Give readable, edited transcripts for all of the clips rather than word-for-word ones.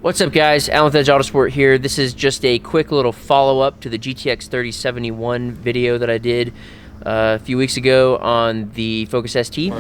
What's up guys, Alan with Edge Autosport here. This is just a quick little follow-up to the GTX3071 video that I did a few weeks ago on the Focus ST.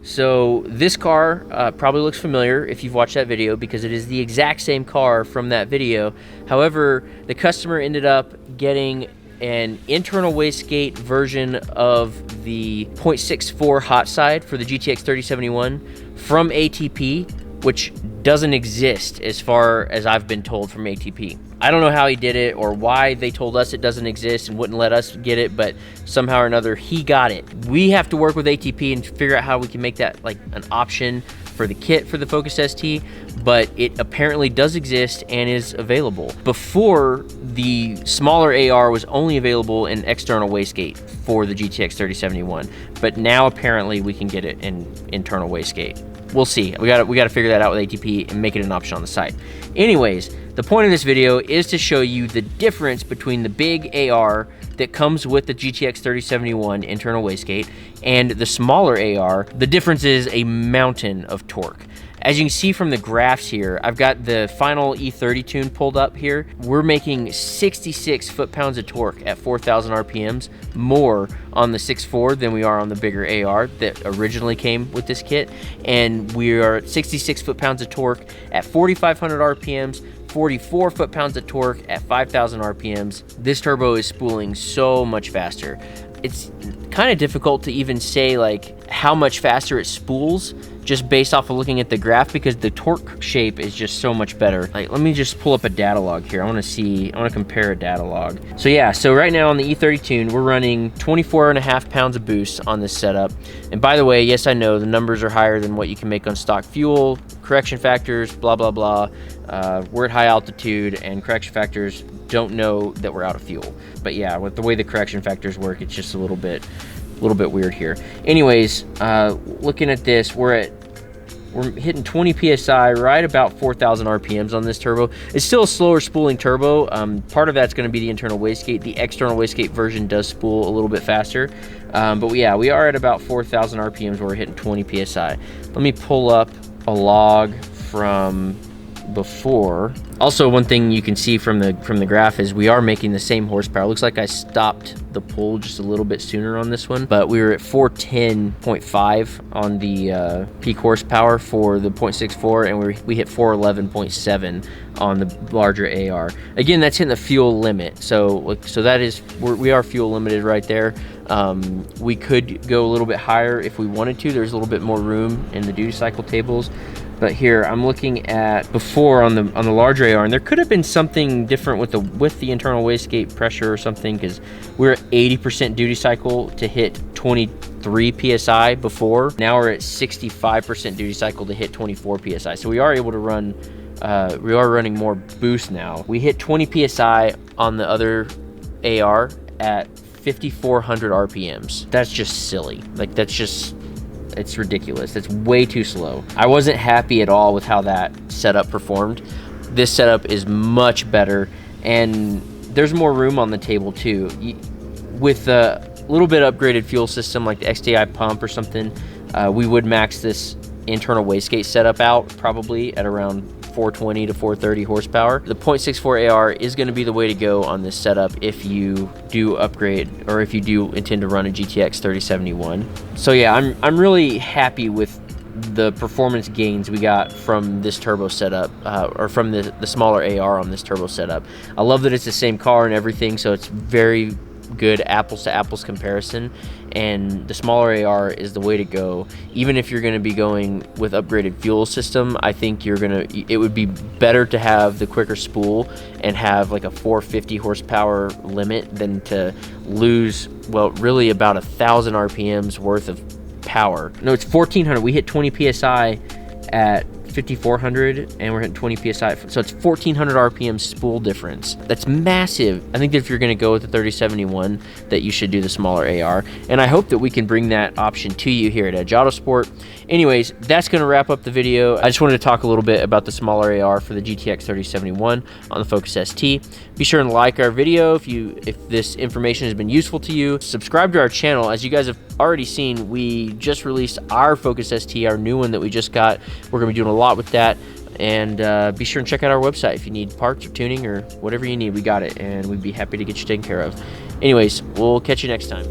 So this car probably looks familiar if you've watched that video, because it is the exact same car from that video. However, the customer ended up getting an internal wastegate version of the 0.64 hot side for the GTX3071 from ATP, which doesn't exist as far as I've been told from ATP. I don't know how he did it or why they told us it doesn't exist and wouldn't let us get it, but somehow or another he got it. We have to work with ATP and figure out how we can make that like an option for the kit for the Focus ST, but it apparently does exist and is available. Before, the smaller AR was only available in external wastegate for the GTX3071, but now apparently we can get it in internal wastegate. We'll see. We gotta figure that out with ATP and make it an option on the site. Anyways, the point of this video is to show you the difference between the big AR that comes with the GTX3071 internal wastegate and the smaller AR. The difference is a mountain of torque. As you can see from the graphs here, I've got the final E30 tune pulled up here. We're making 66 foot-pounds of torque at 4,000 RPMs more on the 6.4 than we are on the bigger AR that originally came with this kit. And we are at 66 foot-pounds of torque at 4,500 RPMs, 44 foot-pounds of torque at 5,000 RPMs. This turbo is spooling so much faster. It's kind of difficult to even say like how much faster it spools just based off of looking at the graph, because the torque shape is just so much better. Like, let me just pull up a data log here. I want to compare a data log. So yeah, so right now on the E30 tune, we're running 24.5 pounds of boost on this setup. And by the way, yes, I know the numbers are higher than what you can make on stock fuel, correction factors, blah, blah, blah. We're at high altitude and correction factors don't know that we're out of fuel. But yeah, with the way the correction factors work, it's just a little bit weird here. Anyways, looking at this, we're hitting 20 psi, right about 4,000 RPMs on this turbo. It's still a slower spooling turbo. Part of that's going to be the internal wastegate. The external wastegate version does spool a little bit faster. But yeah, we are at about 4,000 RPMs where we're hitting 20 psi. Let me pull up a log from before. Also, one thing you can see from the graph is we are making the same horsepower. Looks like I stopped the pull just a little bit sooner on this one, but we were at 410.5 on the peak horsepower for the 0.64, and we hit 411.7 on the larger AR. Again, that's hitting the fuel limit, so that is, we are fuel limited right there. We could go a little bit higher if we wanted to. There's a little bit more room in the duty cycle tables. But here I'm looking at before on the larger AR, and there could have been something different with the internal wastegate pressure or something, because we're at 80% duty cycle to hit 23 psi before. Now we're at 65% duty cycle to hit 24 psi. So we are able to run. We are running more boost now. We hit 20 psi on the other AR at 5,400 RPMs. That's just silly. Like it's ridiculous. That's way too slow. I wasn't happy at all with how that setup performed. This setup is much better, and there's more room on the table too. With a little bit upgraded fuel system like the XDI pump or something, we would max this internal wastegate setup out probably at around 420 to 430 horsepower. The 0.64 AR is going to be the way to go on this setup if you do upgrade, or if you do intend to run a GTX3071. So yeah, I'm really happy with the performance gains we got from this turbo setup, or from the smaller AR on this turbo setup. I love that it's the same car and everything, so it's very good apples to apples comparison, and the smaller AR is the way to go. Even if you're going to be going with upgraded fuel system, I think it would be better to have the quicker spool and have like a 450 horsepower limit than to lose, well, really about 1,000 RPMs worth of power. No, it's 1,400. We hit 20 psi at 5,400 and we're hitting 20 psi, so it's 1,400 RPM spool difference. That's massive. I think that if you're going to go with the 3071, that you should do the smaller AR, and I hope that we can bring that option to you here at Edge Autosport. Anyways, that's going to wrap up the video. I just wanted to talk a little bit about the smaller AR for the GTX3071 on the Focus ST. Be sure and like our video if this information has been useful to you. Subscribe to our channel. As you guys have already seen, we just released our Focus ST, our new one that we just got. We're going to be doing a lot with that, and be sure and check out our website if you need parts or tuning or whatever you need. We got it, and we'd be happy to get you taken care of. Anyways, we'll catch you next time.